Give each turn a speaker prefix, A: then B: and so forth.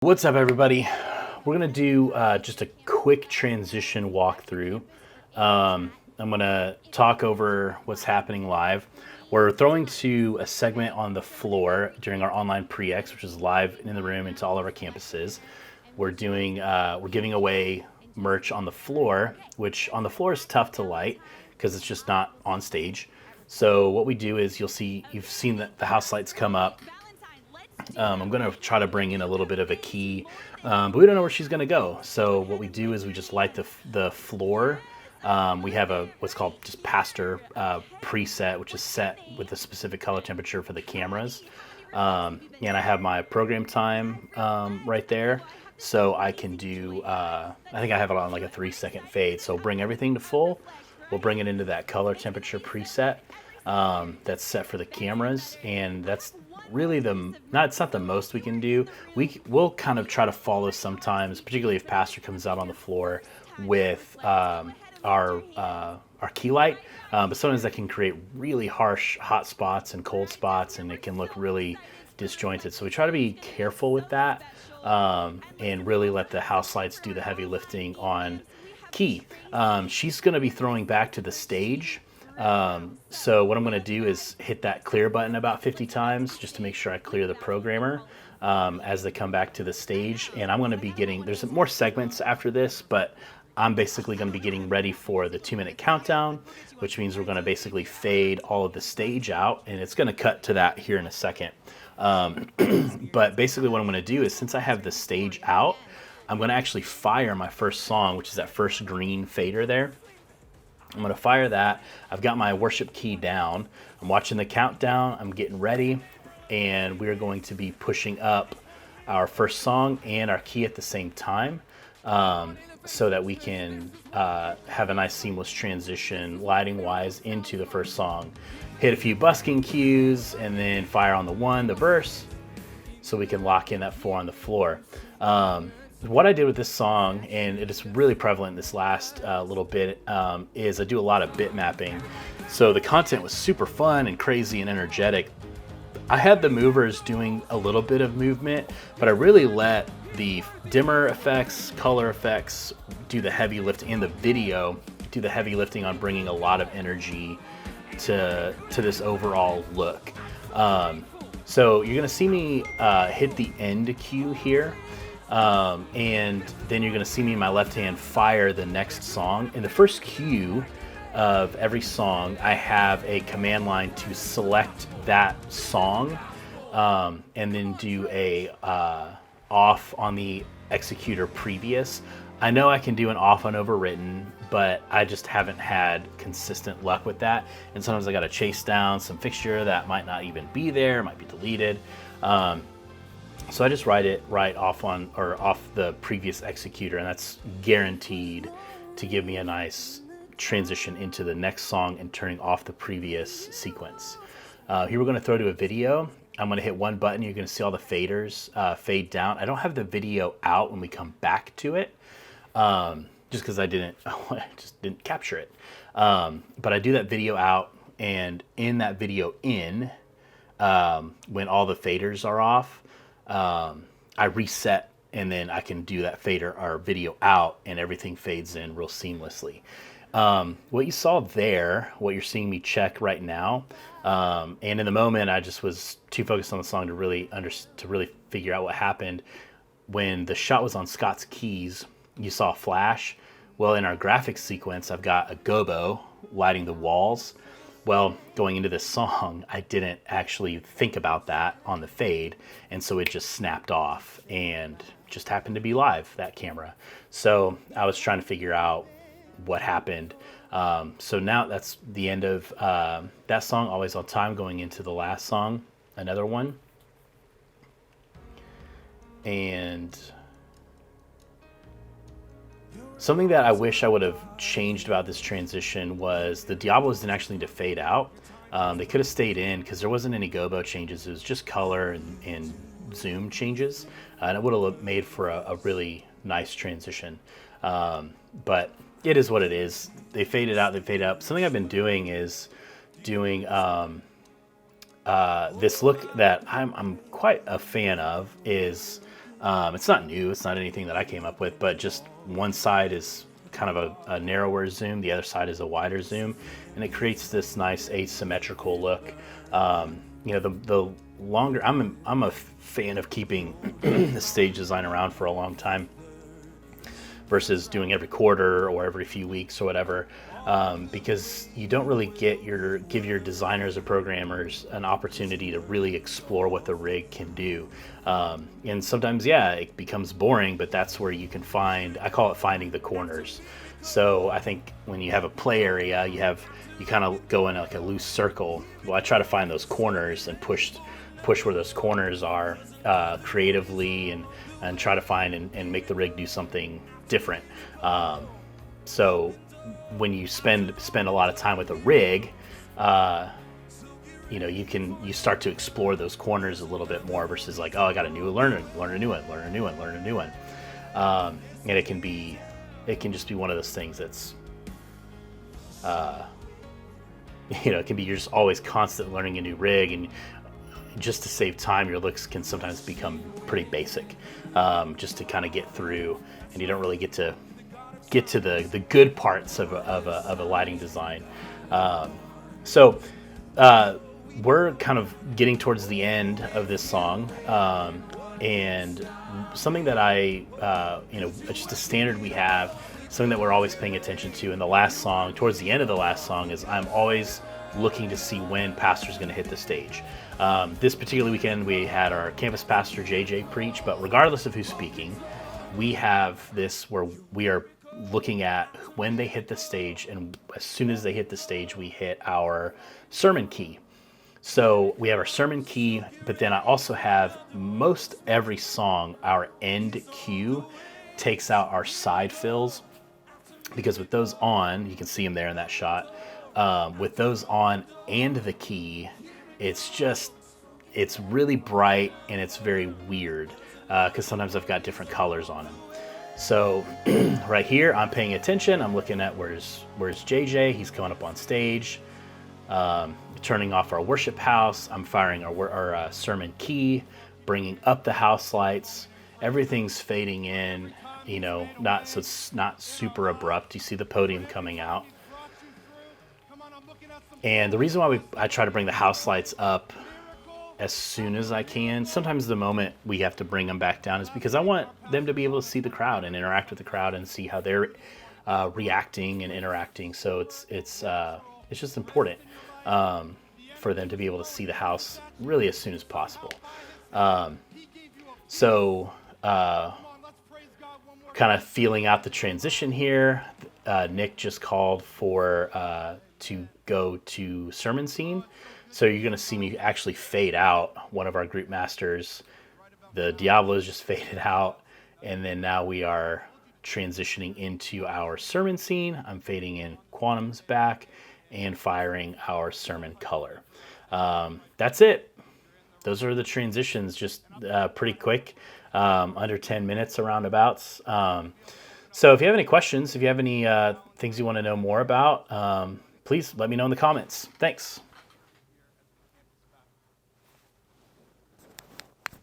A: What's up, everybody? We're gonna do just a quick transition walkthrough. I'm gonna talk over what's happening live. We're throwing to a segment on the floor during our online pre-X, which is live in the room into all of our campuses. We're giving away merch on the floor, which on the floor is tough to light because it's just not on stage. So what we do is you've seen the house lights come up. I'm going to try to bring in a little bit of a key, but we don't know where she's going to go. So what we do is we just light the floor. We have what's called just pastor preset, which is set with a specific color temperature for the cameras. And I have my program time right there. So I can do, I think I have it on like a 3-second fade. So bring everything to full. We'll bring it into that color temperature preset that's set for the cameras. And that's really it's not the most we can do. We'll kind of try to follow sometimes, particularly if pastor comes out on the floor with our key light, but sometimes that can create really harsh hot spots and cold spots, and it can look really disjointed. So we try to be careful with that and really let the house lights do the heavy lifting on key. She's going to be throwing back to the stage. So what I'm going to do is hit that clear button about 50 times just to make sure I clear the programmer as they come back to the stage. And I'm going to be there's more segments after this, but I'm basically going to be getting ready for the 2-minute countdown, which means we're going to basically fade all of the stage out, and it's going to cut to that here in a second. But basically what I'm going to do is, since I have the stage out, I'm going to actually fire my first song, which is that first green fader there. I'm going to fire that. I've got my worship key down. I'm watching the countdown. I'm getting ready. And we're going to be pushing up our first song and our key at the same time so that we can have a nice seamless transition lighting-wise into the first song. Hit a few busking cues and then fire on the verse, so we can lock in that 4 on the floor. What I did with this song, and it is really prevalent in this last little bit, is I do a lot of bit mapping. So the content was super fun and crazy and energetic. I had the movers doing a little bit of movement, but I really let the dimmer effects, color effects do the heavy lifting, and the video do the heavy lifting on bringing a lot of energy to this overall look. So you're going to see me hit the end cue here. And then you're going to see me in my left hand fire the next song. In the first cue of every song, I have a command line to select that song and then do a off on the executor previous. I know I can do an off on overwritten, but I just haven't had consistent luck with that. And sometimes I got to chase down some fixture that might not even be there, might be deleted. So I just write it right off off the previous executor, and that's guaranteed to give me a nice transition into the next song and turning off the previous sequence. Here we're going to throw to a video. I'm going to hit one button. You're going to see all the faders fade down. I don't have the video out when we come back to it, just because I just didn't capture it. But I do that video out, and in that video when all the faders are off, I reset, and then I can do that fader or video out, and everything fades in real seamlessly. What you saw there, what you're seeing me check right now, and in the moment I just was too focused on the song to really figure out what happened. When the shot was on Scott's keys, you saw a flash. Well, in our graphics sequence, I've got a gobo lighting the walls. Well, going into this song, I didn't actually think about that on the fade, and so it just snapped off and just happened to be live, that camera. So I was trying to figure out what happened. So now that's the end of that song, Always on Time, going into the last song, another one. And something that I wish I would have changed about this transition was the Diablos didn't actually need to fade out. They could have stayed in because there wasn't any gobo changes. It was just color and zoom changes. And it would have made for a really nice transition. But it is what it is. They faded out, they fade up. Something I've been doing is doing this look that I'm quite a fan of is It's not new. It's not anything that I came up with, but just one side is kind of a narrower zoom. The other side is a wider zoom, and it creates this nice asymmetrical look. The longer I'm a fan of keeping the stage design around for a long time versus doing every quarter or every few weeks or whatever, because you don't really give your designers or programmers an opportunity to really explore what the rig can do. And sometimes, yeah, it becomes boring, but that's where you can I call it finding the corners. So I think when you have a play area, you kind of go in like a loose circle. Well, I try to find those corners and push where those corners are creatively, and try to find and make the rig do something different. So when you spend a lot of time with a rig, you start to explore those corners a little bit more versus like, oh, I got learn a new one. And it can just be one of those things that's, it can be, you're just always constant learning a new rig, and just to save time, your looks can sometimes become pretty basic, just to kind of get through, and you don't really get to the good parts of a lighting design. So we're kind of getting towards the end of this song, and something that just a standard we have, something that we're always paying attention to in the last song, towards the end of the last song, is I'm always looking to see when pastor's going to hit the stage. This particular weekend, we had our campus pastor JJ preach, but regardless of who's speaking, we have this where we are looking at when they hit the stage, and as soon as they hit the stage, we hit our sermon key. So we have our sermon key, but then I also have most every song, our end cue takes out our side fills, because with those on, you can see them there in that shot. With those on and the key, it's really bright, and it's very weird, because sometimes I've got different colors on them. So right here, I'm paying attention. I'm looking at where's JJ. He's coming up on stage, turning off our worship house. I'm firing our sermon key, bringing up the house lights. Everything's fading in, so it's not super abrupt. You see the podium coming out. And the reason why I try to bring the house lights up as soon as I can, sometimes the moment we have to bring them back down, is because I want them to be able to see the crowd and interact with the crowd and see how they're reacting and interacting. So it's just important for them to be able to see the house really as soon as possible. So kind of feeling out the transition here. Nick just called for to go to sermon scene. So you're going to see me actually fade out one of our group masters. The Diablos just faded out. And then now we are transitioning into our sermon scene. I'm fading in Quantum's back and firing our sermon color. That's it. Those are the transitions, just pretty quick, under 10 minutes roundabouts. So if you have any questions, if you have any things you want to know more about, please let me know in the comments. Thanks.